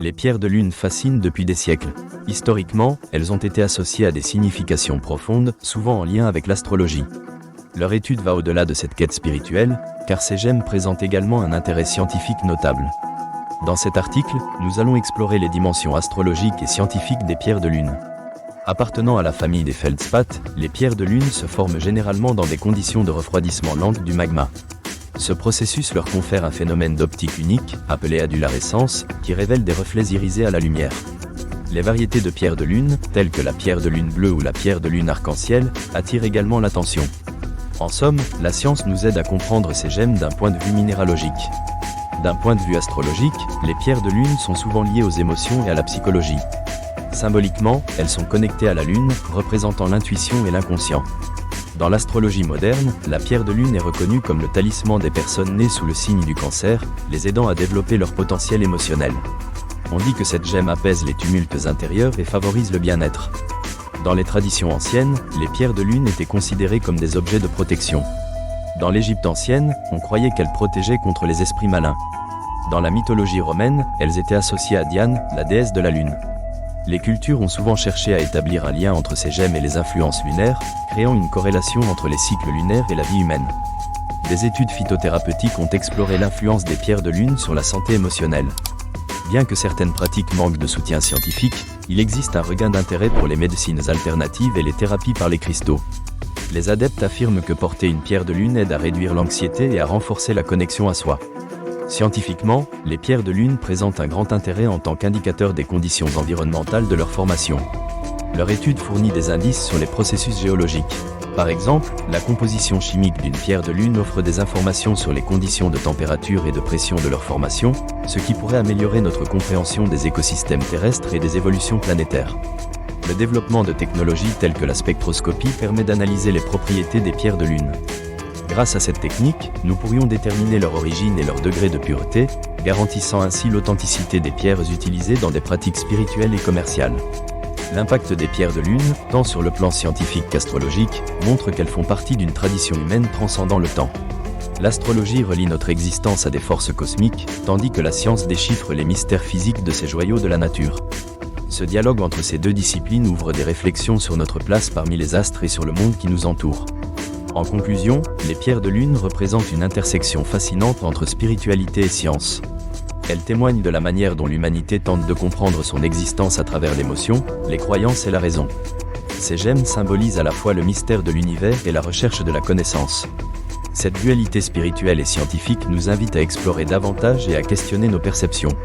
Les pierres de lune fascinent depuis des siècles. Historiquement, elles ont été associées à des significations profondes, souvent en lien avec l'astrologie. Leur étude va au-delà de cette quête spirituelle, car ces gemmes présentent également un intérêt scientifique notable. Dans cet article, nous allons explorer les dimensions astrologiques et scientifiques des pierres de lune. Appartenant à la famille des feldspaths, les pierres de lune se forment généralement dans des conditions de refroidissement lent du magma. Ce processus leur confère un phénomène d'optique unique, appelé adularescence, qui révèle des reflets irisés à la lumière. Les variétés de pierres de lune, telles que la pierre de lune bleue ou la pierre de lune arc-en-ciel, attirent également l'attention. En somme, la science nous aide à comprendre ces gemmes d'un point de vue minéralogique. D'un point de vue astrologique, les pierres de lune sont souvent liées aux émotions et à la psychologie. Symboliquement, elles sont connectées à la lune, représentant l'intuition et l'inconscient. Dans l'astrologie moderne, la pierre de lune est reconnue comme le talisman des personnes nées sous le signe du Cancer, les aidant à développer leur potentiel émotionnel. On dit que cette gemme apaise les tumultes intérieurs et favorise le bien-être. Dans les traditions anciennes, les pierres de lune étaient considérées comme des objets de protection. Dans l'Égypte ancienne, on croyait qu'elles protégeaient contre les esprits malins. Dans la mythologie romaine, elles étaient associées à Diane, la déesse de la lune. Les cultures ont souvent cherché à établir un lien entre ces gemmes et les influences lunaires, créant une corrélation entre les cycles lunaires et la vie humaine. Des études phytothérapeutiques ont exploré l'influence des pierres de lune sur la santé émotionnelle. Bien que certaines pratiques manquent de soutien scientifique, il existe un regain d'intérêt pour les médecines alternatives et les thérapies par les cristaux. Les adeptes affirment que porter une pierre de lune aide à réduire l'anxiété et à renforcer la connexion à soi. Scientifiquement, les pierres de lune présentent un grand intérêt en tant qu'indicateur des conditions environnementales de leur formation. Leur étude fournit des indices sur les processus géologiques. Par exemple, la composition chimique d'une pierre de lune offre des informations sur les conditions de température et de pression de leur formation, ce qui pourrait améliorer notre compréhension des écosystèmes terrestres et des évolutions planétaires. Le développement de technologies telles que la spectroscopie permet d'analyser les propriétés des pierres de lune. Grâce à cette technique, nous pourrions déterminer leur origine et leur degré de pureté, garantissant ainsi l'authenticité des pierres utilisées dans des pratiques spirituelles et commerciales. L'impact des pierres de lune, tant sur le plan scientifique qu'astrologique, montre qu'elles font partie d'une tradition humaine transcendant le temps. L'astrologie relie notre existence à des forces cosmiques, tandis que la science déchiffre les mystères physiques de ces joyaux de la nature. Ce dialogue entre ces deux disciplines ouvre des réflexions sur notre place parmi les astres et sur le monde qui nous entoure. En conclusion, les pierres de lune représentent une intersection fascinante entre spiritualité et science. Elles témoignent de la manière dont l'humanité tente de comprendre son existence à travers l'émotion, les croyances et la raison. Ces gemmes symbolisent à la fois le mystère de l'univers et la recherche de la connaissance. Cette dualité spirituelle et scientifique nous invite à explorer davantage et à questionner nos perceptions.